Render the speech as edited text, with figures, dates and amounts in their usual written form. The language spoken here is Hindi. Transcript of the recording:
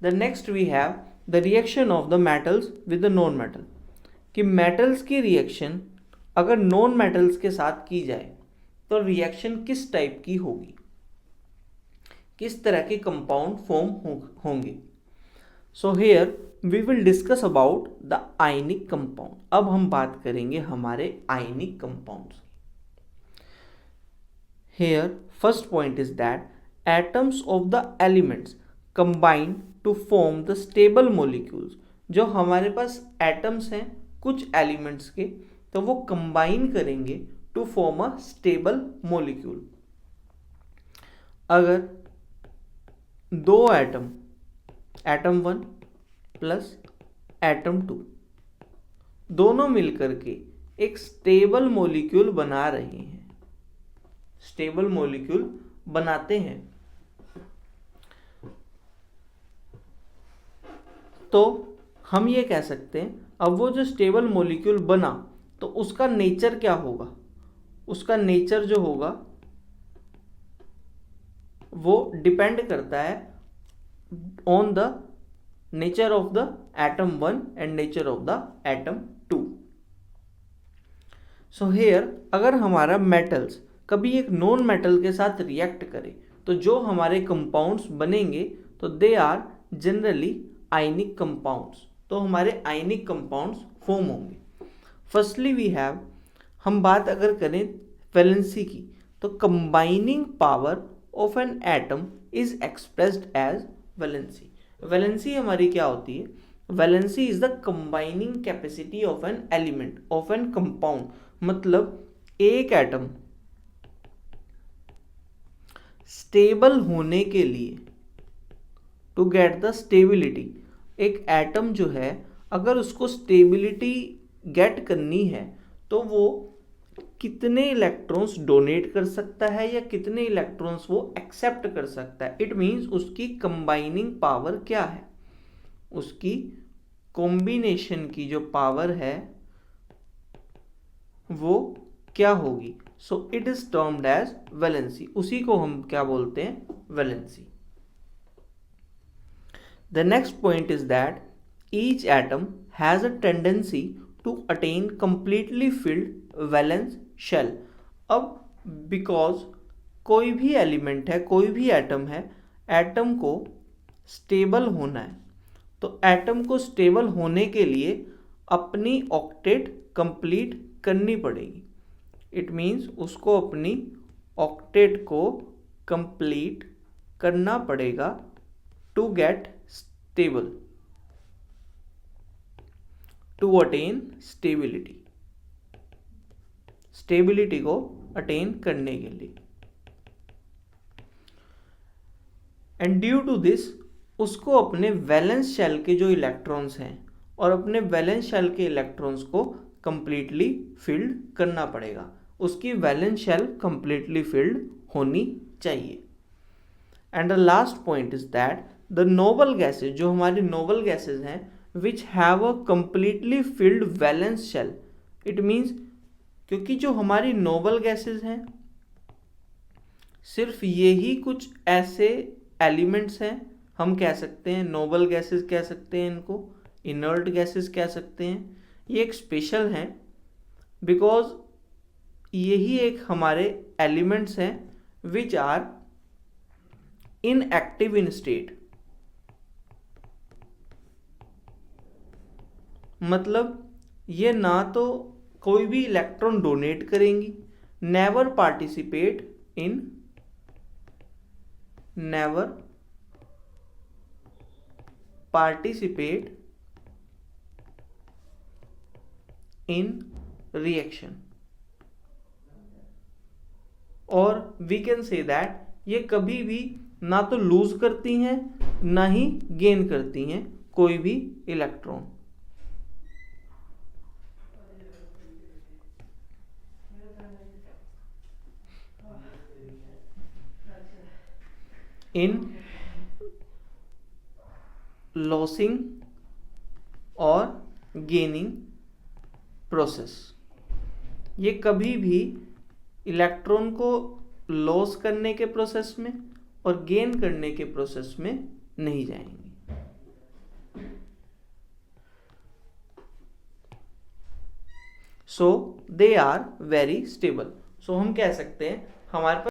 The next we have the reaction of the metals with the non metal, कि मेटल्स की रिएक्शन अगर नॉन मेटल्स के साथ की जाए तो रिएक्शन किस टाइप की होगी, किस तरह के कंपाउंड फॉर्म होंगे। So here we will discuss about the ionic compound. अब हम बात करेंगे हमारे ionic compounds. Here first point is that atoms of the elements combine to form the stable molecules. जो हमारे पास एटम्स हैं कुछ एलिमेंट्स के, तो वो कंबाइन करेंगे to form a stable molecule. अगर दो एटम, एटम 1 प्लस एटम 2, दोनों मिलकर के एक स्टेबल मॉलिक्यूल बना रहे हैं, स्टेबल मॉलिक्यूल बनाते हैं, तो हम ये कह सकते हैं अब वो जो स्टेबल मॉलिक्यूल बना तो उसका नेचर क्या होगा, उसका नेचर जो होगा वो डिपेंड करता है on the nature of the atom 1 and nature of the atom 2। So here अगर हमारा मेटल्स कभी एक नॉन मेटल के साथ रिएक्ट करे तो जो हमारे कंपाउंड्स बनेंगे तो they are generally ionic compounds, तो हमारे आयनिक कंपाउंड्स फॉर्म होंगे। फर्स्टली वी हैव, हम बात अगर करें वैलेंसी की, तो combining power of an atom is expressed as valency. Valency हमारी क्या होती है, valency is the combining capacity of an element of an compound. मतलब एक एटम स्टेबल होने के लिए, टू गेट द स्टेबिलिटी, एक एटम जो है अगर उसको स्टेबिलिटी गेट करनी है तो वो कितने इलेक्ट्रॉन्स डोनेट कर सकता है या कितने इलेक्ट्रॉन्स वो एक्सेप्ट कर सकता है। इट मीन्स उसकी कंबाइनिंग पावर क्या है, उसकी कॉम्बिनेशन की जो पावर है वो क्या होगी। So it is termed as valency, उसी को हम क्या बोलते हैं, valency. The next point is that each atom has a tendency to attain completely filled valence shell. अब because कोई भी एलिमेंट है, कोई भी एटम है, एटम को स्टेबल होना है, तो एटम को स्टेबल होने के लिए अपनी ऑक्टेट कंप्लीट करनी पड़ेगी। इट मीन्स उसको अपनी ऑक्टेट को कंप्लीट करना पड़ेगा to get stable, to attain stability, stability को अटेन करने के लिए। एंड ड्यू टू दिस उसको अपने वैलेंस शेल के जो इलेक्ट्रॉन्स हैं और अपने वैलेंस शेल के इलेक्ट्रॉन्स को कंप्लीटली फिल्ड करना पड़ेगा, उसकी वैलेंस शेल कंप्लीटली फिल्ड होनी चाहिए। And the last point is that the noble gases, जो हमारी नोबल गैसेज हैं, which have a completely filled valence shell. It means क्योंकि जो हमारी नोबल गैसेज हैं सिर्फ यही कुछ ऐसे एलिमेंट्स हैं, हम कह सकते हैं नोबल गैसेज कह सकते हैं, इनको इनर्ट गैसेज कह सकते हैं। ये एक स्पेशल हैं बिकॉज यही एक हमारे एलिमेंट्स हैं which are inactive in state. मतलब ये ना तो कोई भी इलेक्ट्रॉन डोनेट करेंगी, never participate in, never participate in reaction, और वी कैन से दैट ये कभी भी ना तो लूज करती हैं ना ही गेन करती हैं कोई भी इलेक्ट्रॉन। इन लॉसिंग और गेनिंग प्रोसेस, ये कभी भी इलेक्ट्रॉन को लॉस करने के प्रोसेस में और गेन करने के प्रोसेस में नहीं जाएंगी। सो दे आर वेरी स्टेबल। सो हम कह सकते हैं हमारे पास